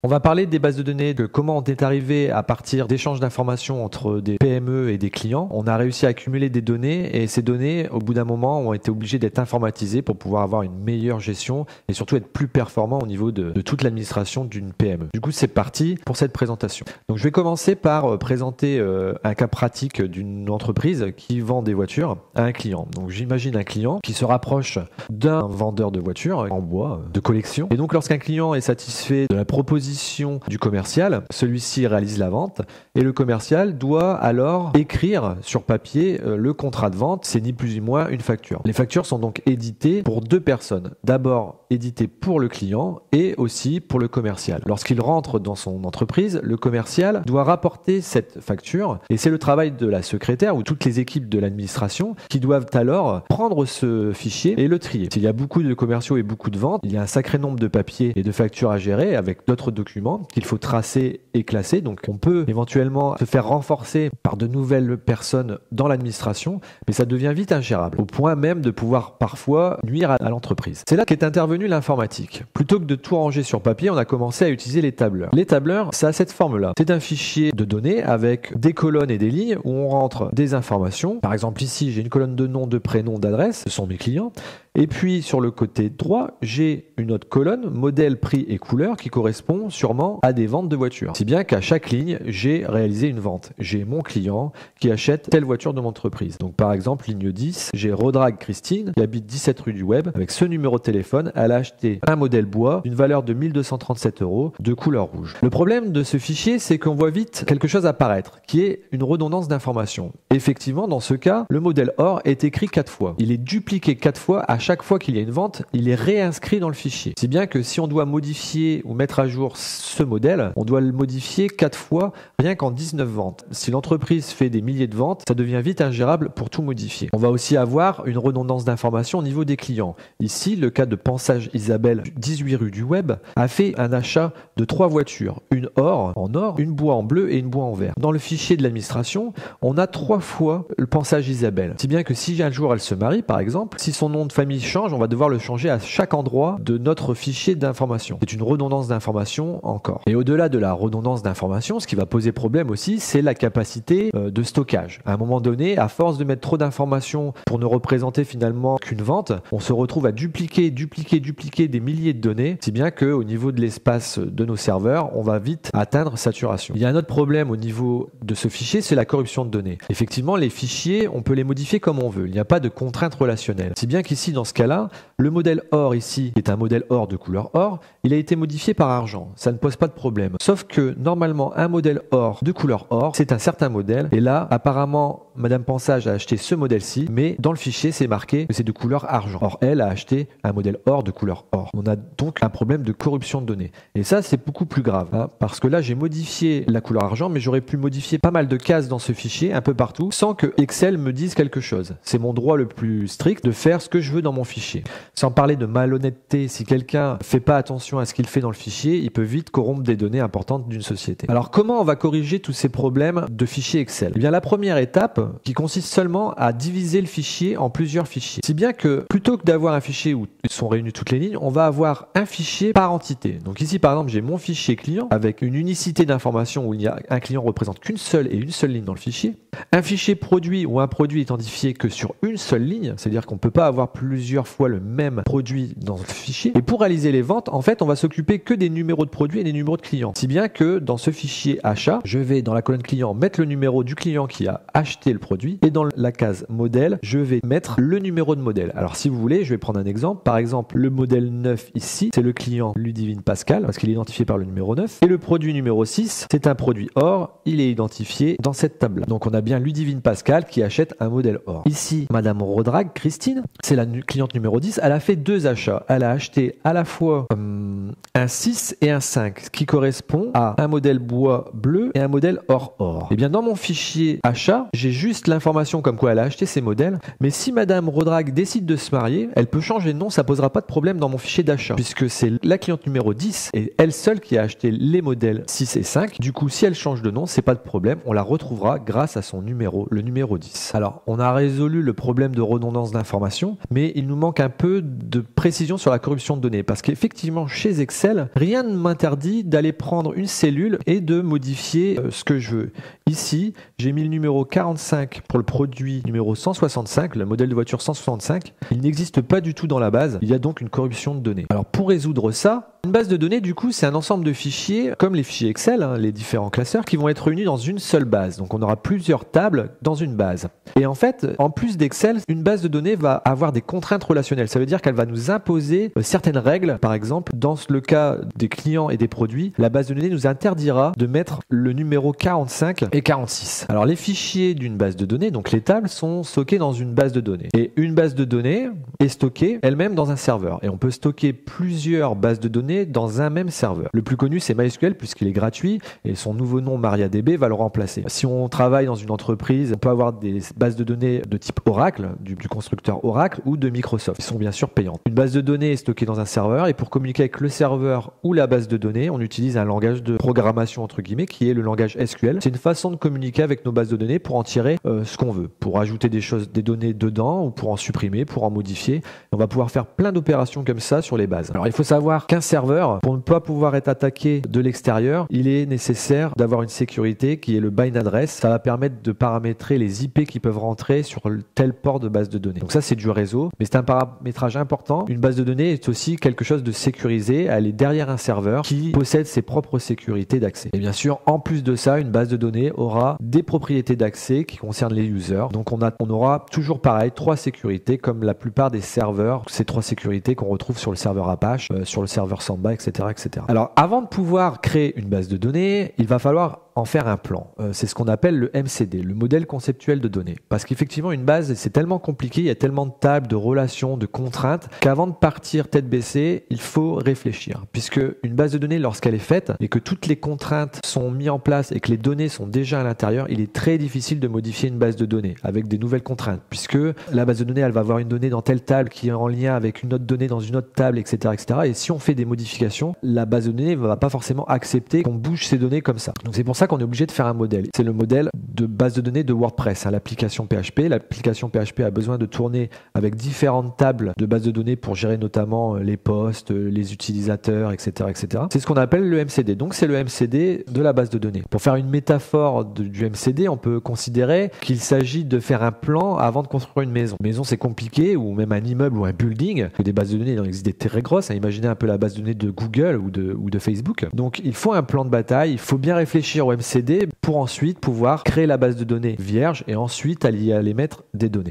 On va parler des bases de données, de comment on est arrivé à partir d'échanges d'informations entre des PME et des clients. On a réussi à accumuler des données et ces données, au bout d'un moment, ont été obligées d'être informatisées pour pouvoir avoir une meilleure gestion et surtout être plus performant au niveau de toute l'administration d'une PME. Du coup, c'est parti pour cette présentation. Donc, je vais commencer par présenter un cas pratique d'une entreprise qui vend des voitures à un client. Donc, j'imagine un client qui se rapproche d'un vendeur de voitures en bois de collection. Et donc, lorsqu'un client est satisfait de la proposition du commercial, celui-ci réalise la vente et le commercial doit alors écrire sur papier le contrat de vente, c'est ni plus ni moins une facture. Les factures sont donc éditées pour deux personnes. D'abord éditées pour le client et aussi pour le commercial. Lorsqu'il rentre dans son entreprise, le commercial doit rapporter cette facture et c'est le travail de la secrétaire ou toutes les équipes de l'administration qui doivent alors prendre ce fichier et le trier. S'il y a beaucoup de commerciaux et beaucoup de ventes, il y a un sacré nombre de papiers et de factures à gérer avec d'autres documents qu'il faut tracer et classer. Donc on peut éventuellement se faire renforcer par de nouvelles personnes dans l'administration, mais ça devient vite ingérable, au point même de pouvoir parfois nuire à l'entreprise. C'est là qu'est intervenue l'informatique. Plutôt que de tout ranger sur papier, on a commencé à utiliser les tableurs. Les tableurs, ça a cette forme-là. C'est un fichier de données avec des colonnes et des lignes où on rentre des informations. Par exemple ici, j'ai une colonne de nom, de prénom, d'adresse, ce sont mes clients. Et puis sur le côté droit, j'ai une autre colonne, modèle, prix et couleur, qui correspond sûrement à des ventes de voitures. Si bien qu'à chaque ligne, j'ai réalisé une vente. J'ai mon client qui achète telle voiture de mon entreprise. Donc par exemple, ligne 10, j'ai Rodrag Christine qui habite 17 rue du Web. Avec ce numéro de téléphone, elle a acheté un modèle bois d'une valeur de 1237 € de couleur rouge. Le problème de ce fichier, c'est qu'on voit vite quelque chose apparaître, qui est une redondance d'informations. Effectivement, dans ce cas, le modèle or est écrit 4 fois. Il est dupliqué 4 fois à chaque fois qu'il y a une vente, il est réinscrit dans le fichier. Si bien que si on doit modifier ou mettre à jour ce modèle, on doit le modifier 4 fois rien qu'en 19 ventes. Si l'entreprise fait des milliers de ventes, ça devient vite ingérable pour tout modifier. On va aussi avoir une redondance d'informations au niveau des clients. Ici, le cas de Pensage Isabelle, 18 rue du Web, a fait un achat de 3 voitures. Une or en or, une bois en bleu et une bois en vert. Dans le fichier de l'administration, on a 3 fois le Pensage Isabelle. Si bien que si un jour elle se marie, par exemple, si son nom de famille change, on va devoir le changer à chaque endroit de notre fichier d'information. C'est une redondance d'information encore. Et au-delà de la redondance d'information, ce qui va poser problème aussi, c'est la capacité de stockage. À un moment donné, à force de mettre trop d'informations pour ne représenter finalement qu'une vente, on se retrouve à dupliquer des milliers de données, si bien qu'au niveau de l'espace de nos serveurs, on va vite atteindre saturation. Il y a un autre problème au niveau de ce fichier, c'est la corruption de données. Effectivement, les fichiers, on peut les modifier comme on veut. Il n'y a pas de contrainte relationnelle. Si bien qu'ici, dans ce cas-là, le modèle or ici, qui est un modèle or de couleur or, il a été modifié par argent. Ça ne pose pas de problème. Sauf que normalement, un modèle or de couleur or, c'est un certain modèle. Et là, apparemment, Madame Pensage a acheté ce modèle-ci, mais dans le fichier, c'est marqué que c'est de couleur argent. Or, elle a acheté un modèle or de couleur or. On a donc un problème de corruption de données. Et ça, c'est beaucoup plus grave, parce que là, j'ai modifié la couleur argent, mais j'aurais pu modifier pas mal de cases dans ce fichier, un peu partout, sans que Excel me dise quelque chose. C'est mon droit le plus strict de faire ce que je veux dans mon fichier. Sans parler de malhonnêteté, si quelqu'un fait pas attention à ce qu'il fait dans le fichier, il peut vite corrompre des données importantes d'une société. Alors comment on va corriger tous ces problèmes de fichiers Excel? Eh bien la première étape, qui consiste seulement à diviser le fichier en plusieurs fichiers. Si bien que plutôt que d'avoir un fichier où sont réunies toutes les lignes, on va avoir un fichier par entité. Donc ici par exemple, j'ai mon fichier client avec une unicité d'information où il y a un client représente qu'une seule ligne dans le fichier. Un fichier produit où un produit est identifié que sur une seule ligne, c'est-à-dire qu'on ne peut pas avoir plusieurs fois le même produit dans le fichier. Et pour réaliser les ventes, en fait, on va s'occuper que des numéros de produits et des numéros de clients. Si bien que dans ce fichier achat, je vais dans la colonne client mettre le numéro du client qui a acheté le produit et dans la case modèle, je vais mettre le numéro de modèle. Alors si vous voulez, je vais prendre un exemple. Par exemple, le modèle 9 ici, c'est le client Ludivine Pascal parce qu'il est identifié par le numéro 9. Et le produit numéro 6, c'est un produit or, il est identifié dans cette table-là. Donc on a bien Ludivine Pascal qui achète un modèle or. Ici, Madame Rodrag Christine, c'est la cliente numéro 10, elle a fait 2 achats. Elle a acheté à la fois un 6 et un 5, ce qui correspond à un modèle bois bleu et un modèle or. Et bien dans mon fichier achat, j'ai juste l'information comme quoi elle a acheté ces modèles, mais si Madame Rodrag décide de se marier, elle peut changer de nom, ça posera pas de problème dans mon fichier d'achat, puisque c'est la cliente numéro 10 et elle seule qui a acheté les modèles 6 et 5. Du coup, si elle change de nom, c'est pas de problème, on la retrouvera grâce à son numéro, le numéro 10. Alors, on a résolu le problème de redondance d'informations, mais il nous manque un peu de précision sur la corruption de données. Parce qu'effectivement, chez Excel, rien ne m'interdit d'aller prendre une cellule et de modifier ce que je veux. Ici, j'ai mis le numéro 45 pour le produit numéro 165, le modèle de voiture 165. Il n'existe pas du tout dans la base. Il y a donc une corruption de données. Alors, pour résoudre ça, une base de données, du coup, c'est un ensemble de fichiers, comme les fichiers Excel, les différents classeurs, qui vont être réunis dans une seule base. Donc, on aura plusieurs tables dans une base. Et en fait, en plus d'Excel, une base de données va avoir des contraintes relationnelles. Ça veut dire qu'elle va nous imposer certaines règles. Par exemple, dans le cas des clients et des produits, la base de données nous interdira de mettre le numéro 45 et 46. Alors, les fichiers d'une base de données, donc les tables, sont stockés dans une base de données. Et une base de données est stockée elle-même dans un serveur. Et on peut stocker plusieurs bases de données dans un même serveur. Le plus connu, c'est MySQL puisqu'il est gratuit et son nouveau nom MariaDB va le remplacer. Si on travaille dans une entreprise, on peut avoir des bases de données de type Oracle, du constructeur Oracle ou de Microsoft. Ils sont bien sûr payantes. Une base de données est stockée dans un serveur et pour communiquer avec le serveur ou la base de données, on utilise un langage de programmation entre guillemets qui est le langage SQL. C'est une façon de communiquer avec nos bases de données pour en tirer ce qu'on veut, pour ajouter des données dedans ou pour en supprimer, pour en modifier. On va pouvoir faire plein d'opérations comme ça sur les bases. Alors il faut savoir qu'un serveur, pour ne pas pouvoir être attaqué de l'extérieur, il est nécessaire d'avoir une sécurité qui est le bind address. Ça va permettre de paramétrer les IP qui peuvent rentrer sur tel port de base de données. Donc ça, c'est du réseau, mais c'est un paramétrage important. Une base de données est aussi quelque chose de sécurisé. Elle est derrière un serveur qui possède ses propres sécurités d'accès. Et bien sûr, en plus de ça, une base de données aura des propriétés d'accès qui concernent les users. Donc on aura toujours pareil, 3 sécurités comme la plupart des serveurs. Ces 3 sécurités qu'on retrouve sur le serveur Apache, sur le serveur Samba, etc., etc. Alors, avant de pouvoir créer une base de données, il va falloir en faire un plan. C'est ce qu'on appelle le MCD, le modèle conceptuel de données. Parce qu'effectivement, une base, c'est tellement compliqué, il y a tellement de tables, de relations, de contraintes, qu'avant de partir tête baissée, il faut réfléchir. Puisque une base de données, lorsqu'elle est faite, et que toutes les contraintes sont mises en place et que les données sont déjà à l'intérieur, il est très difficile de modifier une base de données avec des nouvelles contraintes. Puisque la base de données, elle va avoir une donnée dans telle table qui est en lien avec une autre donnée dans une autre table, etc., etc. Et si on fait des modifications, la base de données ne va pas forcément accepter qu'on bouge ces données comme ça. Donc c'est pour ça qu'on est obligé de faire un modèle. C'est le modèle de base de données de WordPress, l'application PHP. L'application PHP a besoin de tourner avec différentes tables de base de données pour gérer notamment les posts, les utilisateurs, etc., etc. C'est ce qu'on appelle le MCD. Donc c'est le MCD de la base de données. Pour faire une métaphore du MCD, on peut considérer qu'il s'agit de faire un plan avant de construire une maison. Une maison, c'est compliqué, ou même un immeuble ou un building. Des bases de données, il en existe des très grosses. Imaginez un peu la base de données de Google ou de Facebook. Donc il faut un plan de bataille, il faut bien réfléchir au MCD pour ensuite pouvoir créer la base de données vierge et ensuite aller mettre des données.